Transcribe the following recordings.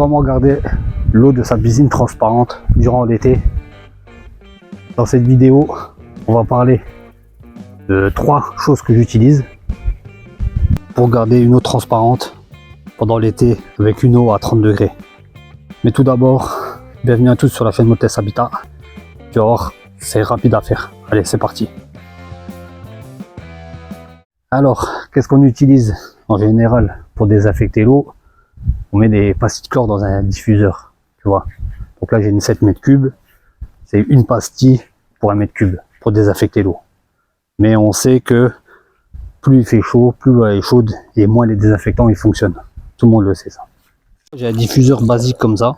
Comment garder l'eau de sa piscine transparente durant l'été. Dans cette vidéo, on va parler de 3 choses que j'utilise pour garder une eau transparente pendant l'été avec une eau à 30 degrés. Mais tout d'abord, bienvenue à tous sur la chaîne Motes Habitat. Tu vas voir, c'est rapide à faire. Allez, c'est parti. Alors, qu'est-ce qu'on utilise en général pour désaffecter l'eau? On met des pastilles de chlore dans un diffuseur, tu vois. Donc là, j'ai une 7 mètres cubes. C'est une pastille pour 1 mètre cube pour désaffecter l'eau. Mais on sait que plus il fait chaud, plus l'eau est chaude et moins les désinfectants ils fonctionnent. Tout le monde le sait ça. J'ai un diffuseur basique comme ça.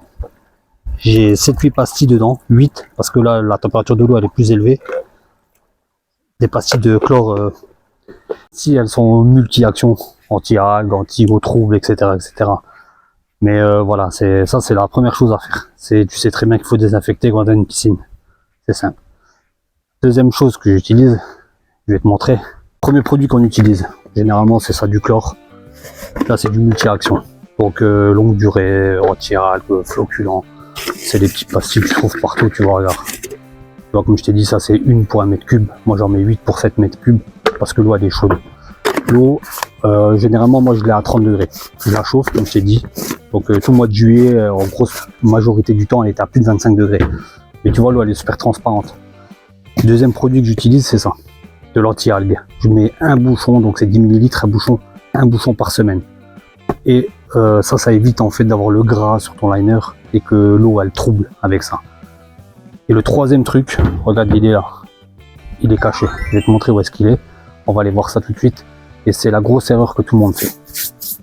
J'ai 7-8 pastilles dedans, 8 parce que là la température de l'eau elle est plus élevée. Des pastilles de chlore, si elles sont multi-actions, anti-algues, anti-eau trouble, etc. Mais voilà, c'est la première chose à faire. Tu sais très bien qu'il faut désinfecter quand tu as une piscine. C'est simple. Deuxième chose que j'utilise, je vais te montrer. Premier produit qu'on utilise, généralement c'est ça, du chlore. Là c'est du multi-action. Donc longue durée, anti-algues, flocculant. C'est des petites pastilles que tu trouves partout, tu vois, regarde. Tu vois, comme je t'ai dit, ça c'est une pour 1 mètre cube. Moi j'en mets 8 pour 7 mètres cubes parce que l'eau elle est chaude. L'eau, généralement moi je l'ai à 30 degrés. Je la chauffe comme je t'ai dit. Donc tout le mois de juillet, en grosse majorité du temps, elle est à plus de 25 degrés. Mais tu vois, l'eau elle est super transparente. Deuxième produit que j'utilise, c'est ça, de l'anti-algues. Je mets un bouchon, donc c'est 10 ml un bouchon par semaine. Et ça évite en fait d'avoir le gras sur ton liner et que l'eau elle trouble avec ça. Et le troisième truc, regarde, il est là. Il est caché. Je vais te montrer où est-ce qu'il est. On va aller voir ça tout de suite. Et c'est la grosse erreur que tout le monde fait.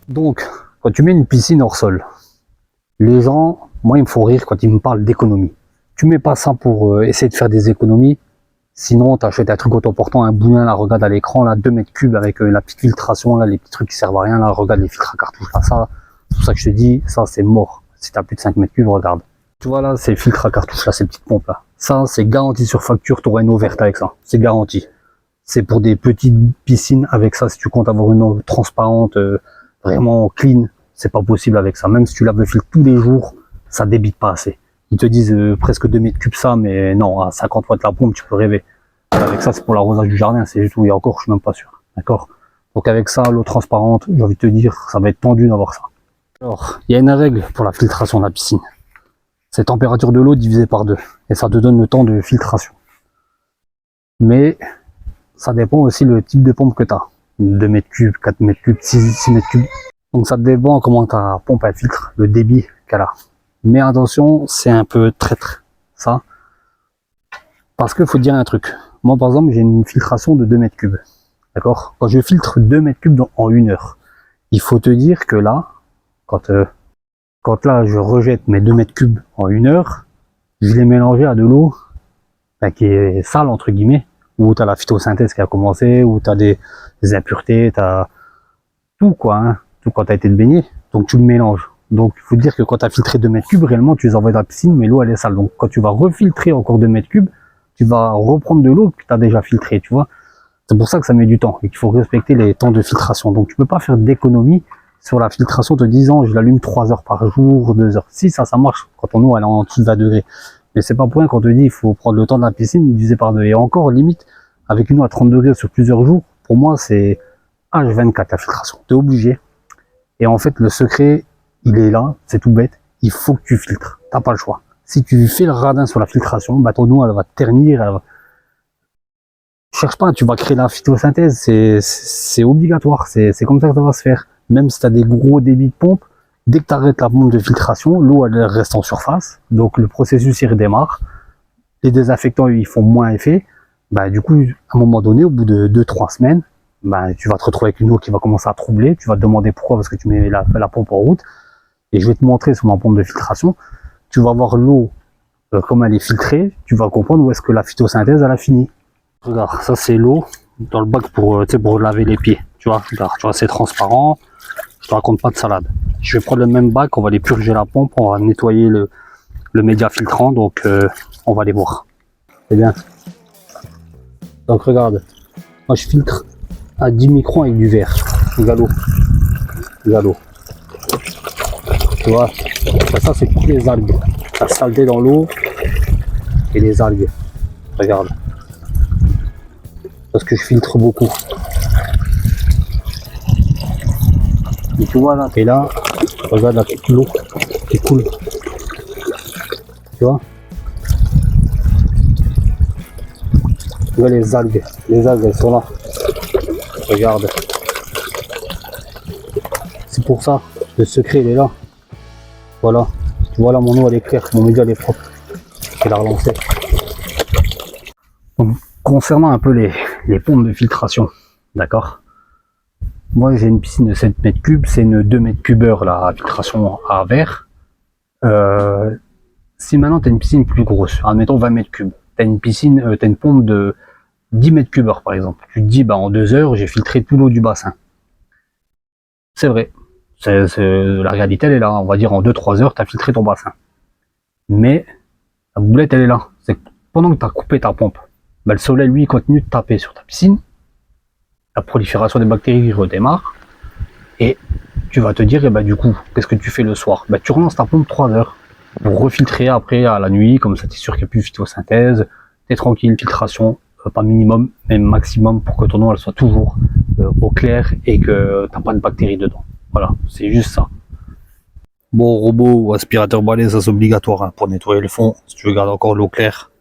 Donc, quand tu mets une piscine hors sol, les gens, moi ils me font rire quand ils me parlent d'économie. Tu mets pas ça pour essayer de faire des économies. Sinon, tu achètes un truc autoportant, un bouillon, là, regarde à l'écran, là, 2 mètres cubes avec la petite filtration, là, les petits trucs qui servent à rien, là, regarde les filtres à cartouche, là, ça, c'est pour ça que je te dis, ça, c'est mort. Si tu as plus de 5 mètres cubes, regarde. Tu vois, là, c'est le filtre à cartouche, là, ces petites pompes, là. Ça, c'est garanti sur facture, tu auras une eau verte avec ça. C'est garanti. C'est pour des petites piscines avec ça, si tu comptes avoir une eau transparente, vraiment clean, c'est pas possible avec ça. Même si tu laves le filtre tous les jours, ça débite pas assez. Ils te disent presque 2 mètres cubes ça, mais non, à 50 watts la pompe, tu peux rêver. Avec ça, c'est pour l'arrosage du jardin, c'est tout. Et encore, je suis même pas sûr. D'accord? Donc avec ça, l'eau transparente, j'ai envie de te dire, ça va être tendu d'avoir ça. Alors, il y a une règle pour la filtration de la piscine. C'est température de l'eau divisée par 2. Et ça te donne le temps de filtration. Mais ça dépend aussi le type de pompe que tu as. 2 mètres cubes, 4 mètres cubes, 6 mètres cubes. Donc ça dépend comment ta pompe elle filtre, le débit qu'elle a. Mais attention, c'est un peu traître, ça. Parce qu'il faut te dire un truc. Moi, par exemple, j'ai une filtration de 2 mètres cubes. D'accord? Quand je filtre 2 mètres cubes en 1 heure, il faut te dire que là, quand là, je rejette mes 2 mètres cubes en 1 heure, je les mélangeais à de l'eau qui est sale, entre guillemets, où tu as la phytosynthèse qui a commencé, où tu as des impuretés, tu as tout, quoi, hein, tout quand tu as été te baigner. Donc, tu le mélanges. Donc, il faut dire que quand tu as filtré 2 mètres cubes, réellement, tu les envoies dans la piscine, mais l'eau, elle est sale. Donc, quand tu vas refiltrer encore 2 mètres cubes, tu vas reprendre de l'eau que tu as déjà filtrée, tu vois. C'est pour ça que ça met du temps et qu'il faut respecter les temps de filtration. Donc, tu peux pas faire d'économie sur la filtration te disant, je l'allume 3 heures par jour, 2 heures. Si, ça marche quand ton eau, elle est en dessous de 20 degrés. Mais c'est pas pour rien qu'on te dit, il faut prendre le temps de la piscine, diviser par 2. Et encore, limite, avec une eau à 30 degrés sur plusieurs jours, pour moi, c'est H24 la filtration. Tu es obligé. Et en fait, le secret, il est là, c'est tout bête, il faut que tu filtres, t'as pas le choix. Si tu fais le radin sur la filtration, bah ton eau elle va ternir, elle va... Cherche pas, tu vas créer la phytosynthèse, c'est obligatoire, c'est comme ça que ça va se faire. Même si tu as des gros débits de pompe, dès que tu arrêtes la pompe de filtration, l'eau elle reste en surface, donc le processus il redémarre, les désinfectants ils font moins effet, bah du coup à un moment donné, au bout de 2-3 semaines, bah, tu vas te retrouver avec une eau qui va commencer à troubler, tu vas te demander pourquoi, parce que tu mets la pompe en route. Et je vais te montrer sur ma pompe de filtration, tu vas voir l'eau comme elle est filtrée, tu vas comprendre où est-ce que la phytosynthèse elle a fini. Regarde, ça c'est l'eau dans le bac pour laver les pieds. Tu vois, regarde, tu vois, c'est transparent, je te raconte pas de salade. Je vais prendre le même bac, on va aller purger la pompe, on va nettoyer le média filtrant, donc on va aller voir. C'est bien. Donc regarde, moi je filtre à 10 microns avec du verre. Regarde l'eau. Regarde l'eau. Tu vois, ça c'est toutes les algues. La saleté dans l'eau et les algues. Regarde. Parce que je filtre beaucoup. Et tu vois là, t'es là, regarde là, toute l'eau qui coule. Tu vois? Tu vois les algues elles sont là. Regarde. C'est pour ça, le secret il est là. Voilà. Tu vois là mon eau elle est claire, mon média elle est propre. Je vais la relancer. Donc, concernant un peu les pompes de filtration, d'accord? Moi j'ai une piscine de 7 mètres cubes, c'est une 2 mètres cubeur la filtration à verre. Si maintenant tu as une piscine plus grosse, admettons 20 mètres cubes, tu as une piscine, tu as une pompe de 10 mètres cubeurs par exemple. Tu te dis bah en 2 heures j'ai filtré tout l'eau du bassin. C'est vrai, la réalité elle est là, on va dire en 2-3 heures tu as filtré ton bassin. Mais la boulette elle est là, c'est que pendant que tu as coupé ta pompe, bah, le soleil lui continue de taper sur ta piscine, la prolifération des bactéries redémarre, et tu vas te dire, et bah, du coup, qu'est-ce que tu fais le soir? Bah, tu relances ta pompe 3 heures pour refiltrer après à la nuit, comme ça tu es sûr qu'il n'y a plus de phytosynthèse, tu es tranquille, filtration, pas minimum, mais maximum pour que ton eau elle soit toujours au clair et que tu n'as pas de bactéries dedans. Voilà, c'est juste ça. Bon, robot ou aspirateur balai, ça c'est obligatoire hein, pour nettoyer le fond, si tu veux garder encore l'eau claire.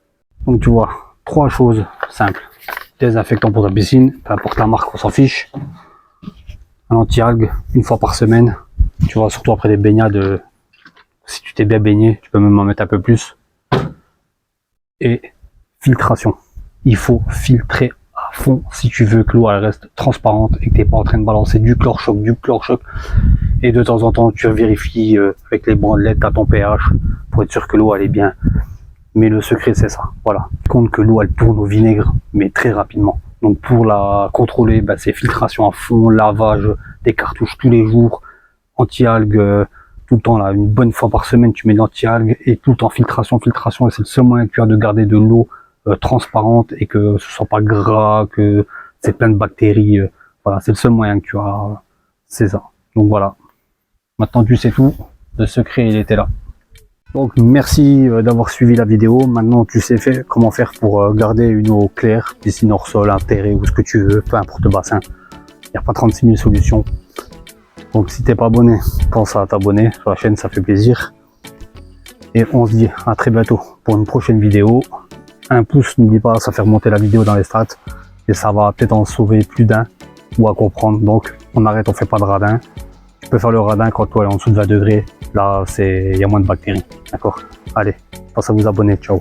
Donc tu vois, 3 choses simples. Désinfectant pour ta piscine, peu importe la marque, on s'en fiche. Un anti-algue, une fois par semaine. Tu vois, surtout après des baignades, si tu t'es bien baigné, tu peux même en mettre un peu plus. Et filtration. Il faut filtrer à fond si tu veux que l'eau elle reste transparente et que tu n'es pas en train de balancer du chlore-choc. Et de temps en temps, tu vérifies avec les bandelettes à ton pH pour être sûr que l'eau elle est bien. Mais le secret c'est ça, voilà. Compte que l'eau elle tourne au vinaigre, mais très rapidement. Donc pour la contrôler, bah, c'est filtration à fond, lavage des cartouches tous les jours, anti-algues tout le temps là, une bonne fois par semaine tu mets de l'anti-algues et tout le temps filtration, et c'est le seul moyen que tu as de garder de l'eau transparente et que ce soit pas gras, que c'est plein de bactéries, voilà, c'est le seul moyen que tu as, c'est ça. Donc voilà, maintenant tu sais tout, le secret il était là. Donc merci d'avoir suivi la vidéo. Maintenant tu sais comment faire pour garder une eau claire, piscine hors sol, intérêt ou ce que tu veux, peu importe le bassin. Il n'y a pas 36 000 solutions. Donc si t'es pas abonné, pense à t'abonner sur la chaîne, ça fait plaisir. Et on se dit à très bientôt pour une prochaine vidéo. Un pouce, n'oublie pas, ça fait remonter la vidéo dans les stats. Et ça va peut-être en sauver plus d'un ou à comprendre. Donc on arrête, on fait pas de radin. Tu peux faire le radin quand toi elle est en dessous de 20 degrés. Là, il y a moins de bactéries. D'accord? Allez, pense à vous abonner. Ciao.